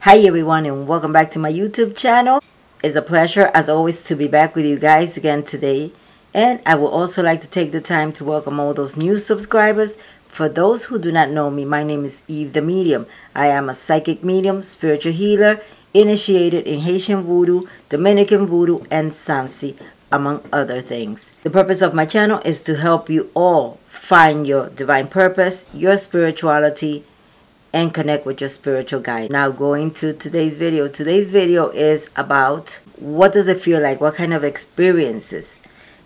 Hi everyone, and welcome back to my YouTube channel. It's a pleasure as always to be back with you guys again today. And I would also like to take the time to welcome all those new subscribers. For those who do not know me, my name is Eve the Medium. I am a psychic medium, spiritual healer, initiated in Haitian Voodoo, Dominican Voodoo, and Sansi, among other things. The purpose of my channel is to help you all find your divine purpose, your spirituality, and connect with your spiritual guide. Now going to today's video. Today's video is about what does it feel like, what kind of experiences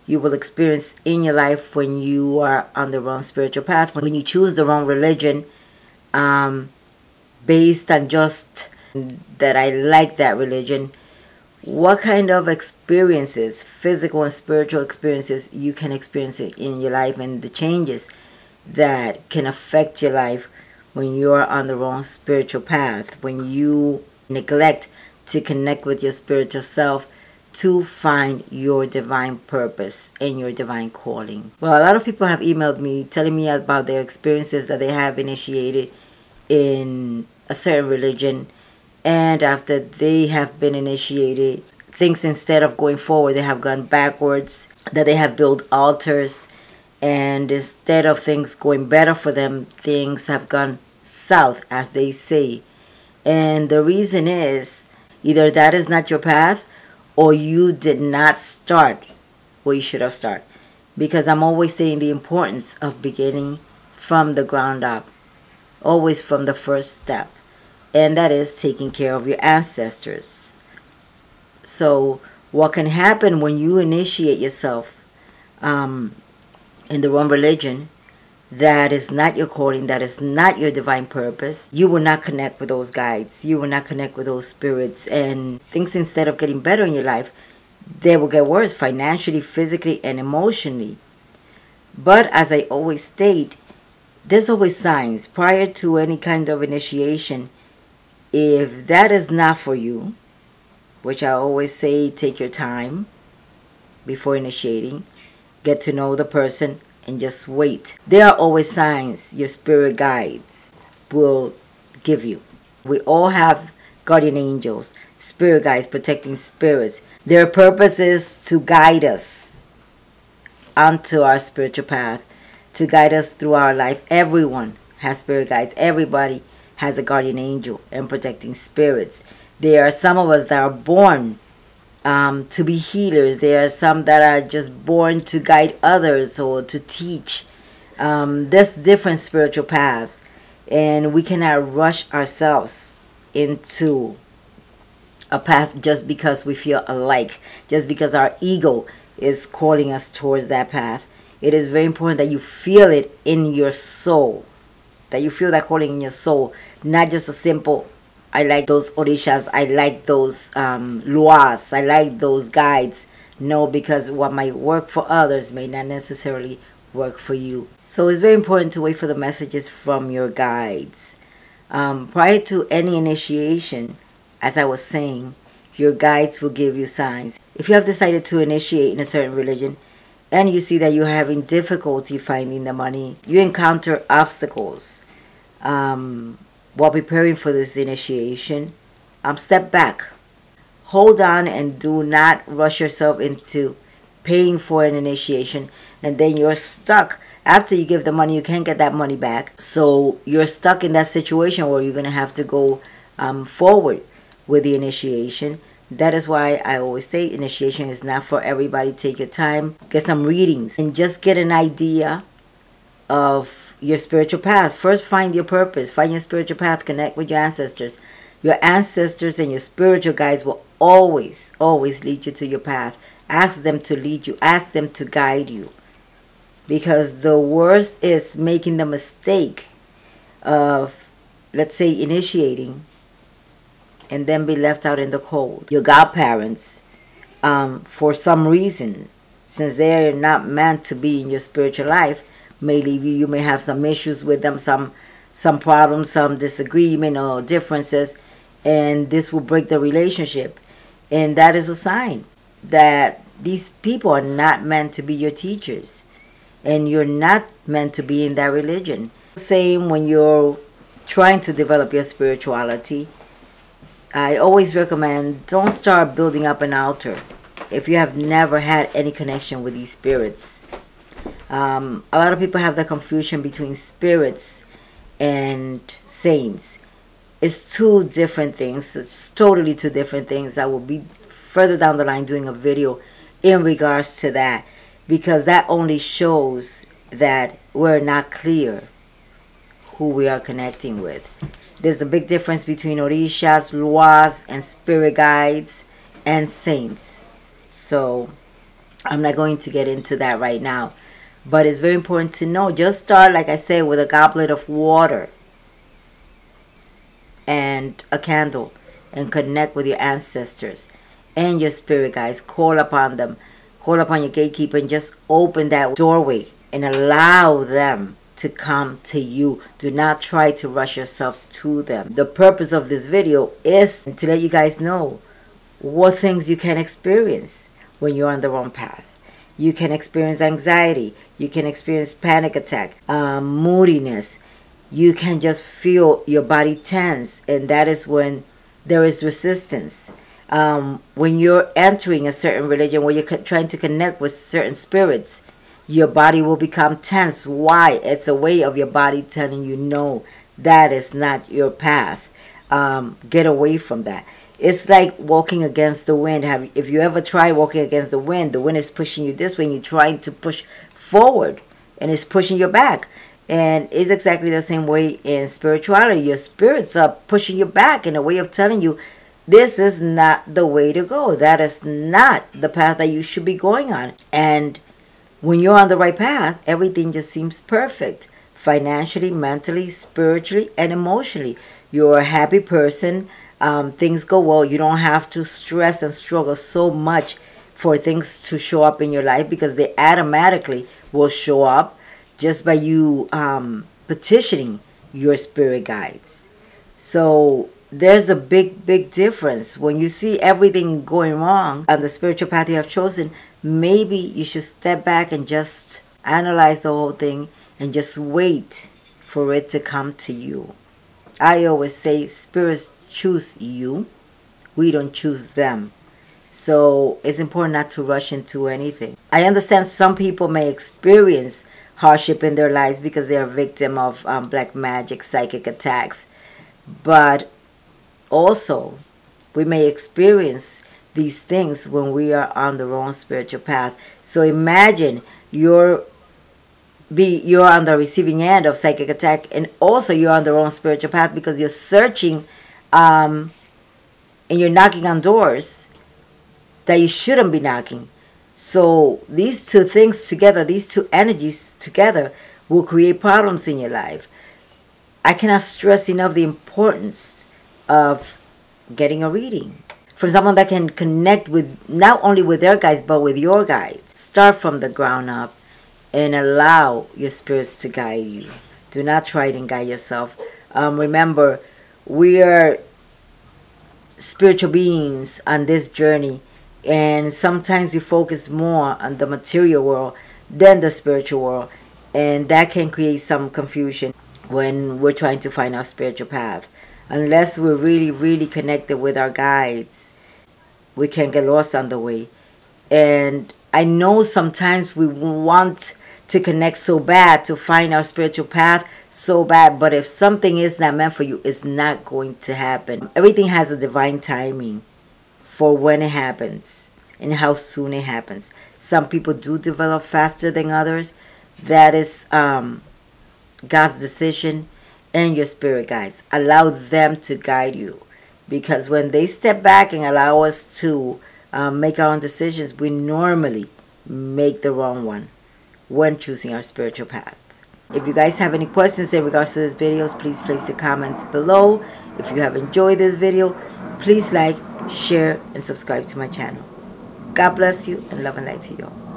you will experience in your life when you are on the wrong spiritual path, when you choose the wrong religion, based on just that I like that religion. What kind of experiences, physical and spiritual experiences, you can experience in your life, and the changes that can affect your life when you are on the wrong spiritual path, when you neglect to connect with your spiritual self to find your divine purpose and your divine calling. Well, a lot of people have emailed me telling me about their experiences that they have initiated in a certain religion, and after they have been initiated, things instead of going forward, they have gone backwards, that they have built altars, and instead of things going better for them, things have gone south, as they say. And the reason is either that is not your path, or you did not start where you should have started. Because I'm always saying the importance of beginning from the ground up, always from the first step, and that is taking care of your ancestors. So what can happen when you initiate yourself in the wrong religion, that is not your calling, that is not your divine purpose, you will not connect with those guides, you will not connect with those spirits, and things, instead of getting better in your life, they will get worse financially, physically, and emotionally. But as I always state, there's always signs prior to any kind of initiation. If that is not for you, which I always say, take your time before initiating, get to know the person, and just wait. There are always signs your spirit guides will give you. We all have guardian angels, spirit guides, protecting spirits. Their purpose is to guide us onto our spiritual path, to guide us through our life. Everyone has spirit guides. Everybody has a guardian angel and protecting spirits. There are some of us that are born to be healers. There are some that are just born to guide others or to teach. There's different spiritual paths, and we cannot rush ourselves into a path just because we feel alike, just because our ego is calling us towards that path. It is very important that you feel it in your soul, that you feel that calling in your soul, not just a simple, I like those orishas, I like those luas, I like those guides. No, because what might work for others may not necessarily work for you. So it's very important to wait for the messages from your guides. Prior to any initiation, as I was saying, your guides will give you signs. If you have decided to initiate in a certain religion, and you see that you're having difficulty finding the money, you encounter obstacles while preparing for this initiation, step back. Hold on and do not rush yourself into paying for an initiation, and then you're stuck. After you give the money, you can't get that money back. So you're stuck in that situation where you're going to have to go forward with the initiation. That is why I always say initiation is not for everybody. Take your time, get some readings, and just get an idea of your spiritual path. First, find your purpose, find your spiritual path, connect with your ancestors. Your ancestors and your spiritual guides will always lead you to your path. Ask them to lead you, ask them to guide you, because the worst is making the mistake of, let's say, initiating and then be left out in the cold. Your godparents, for some reason, since they're not meant to be in your spiritual life, may leave you. You may have some issues with them, some problems, some disagreement or differences, and this will break the relationship. And that is a sign that these people are not meant to be your teachers, and you're not meant to be in that religion. Same when you're trying to develop your spirituality, I always recommend, don't start building up an altar if you have never had any connection with these spirits. A lot of people have the confusion between spirits and saints. It's two different things. It's totally two different things. I will be further down the line doing a video in regards to that, because that only shows that we're not clear who we are connecting with. There's a big difference between orishas, luas, and spirit guides and saints. So I'm not going to get into that right now. But it's very important to know. Just start, like I said, with a goblet of water and a candle, and connect with your ancestors and your spirit guides. Call upon them. Call upon your gatekeeper and just open that doorway and allow them to come to you. Do not try to rush yourself to them. The purpose of this video is to let you guys know what things you can experience when you're on the wrong path. You can experience anxiety. You can experience panic attack, moodiness. You can just feel your body tense, and that is when there is resistance. When you're entering a certain religion where you're trying to connect with certain spirits, your body will become tense. Why? It's a way of your body telling you, no, that is not your path. Get away from that. It's like walking against the wind. If you ever tried walking against the wind is pushing you this way, and you're trying to push forward, and it's pushing your back. And it's exactly the same way in spirituality. Your spirits are pushing you back in a way of telling you, this is not the way to go. That is not the path that you should be going on. And when you're on the right path, everything just seems perfect. Financially, mentally, spiritually, and emotionally. You're a happy person. Things go well. You don't have to stress and struggle so much for things to show up in your life, because they automatically will show up just by you petitioning your spirit guides. So there's a big difference. When you see everything going wrong on the spiritual path you have chosen, maybe you should step back and just analyze the whole thing and just wait for it to come to you. I always say spirits choose you. We don't choose them. So it's important not to rush into anything. I understand some people may experience hardship in their lives because they are a victim of black magic, psychic attacks. But also, we may experience these things when we are on the wrong spiritual path. So imagine you're on the receiving end of psychic attack, and also you're on the wrong spiritual path because you're searching and you're knocking on doors that you shouldn't be knocking. So these two things together, these two energies together, will create problems in your life. I cannot stress enough the importance of getting a reading from someone that can connect with, not only with their guides, but with your guides. Start from the ground up and allow your spirits to guide you. Do not try to guide yourself. Remember, we are spiritual beings on this journey, and sometimes we focus more on the material world than the spiritual world, and that can create some confusion when we're trying to find our spiritual path. Unless we're really connected with our guides, we can get lost on the way. And I know sometimes we want to connect so bad, to find our spiritual path so bad, but if something is not meant for you, it's not going to happen. Everything has a divine timing for when it happens and how soon it happens. Some people do develop faster than others. That is God's decision, and your spirit guides. Allow them to guide you, because when they step back and allow us to make our own decisions, we normally make the wrong one when choosing our spiritual path. If you guys have any questions in regards to this video, please place the comments below. If you have enjoyed this video, please like, share, and subscribe to my channel. God bless you, and love and light to you all.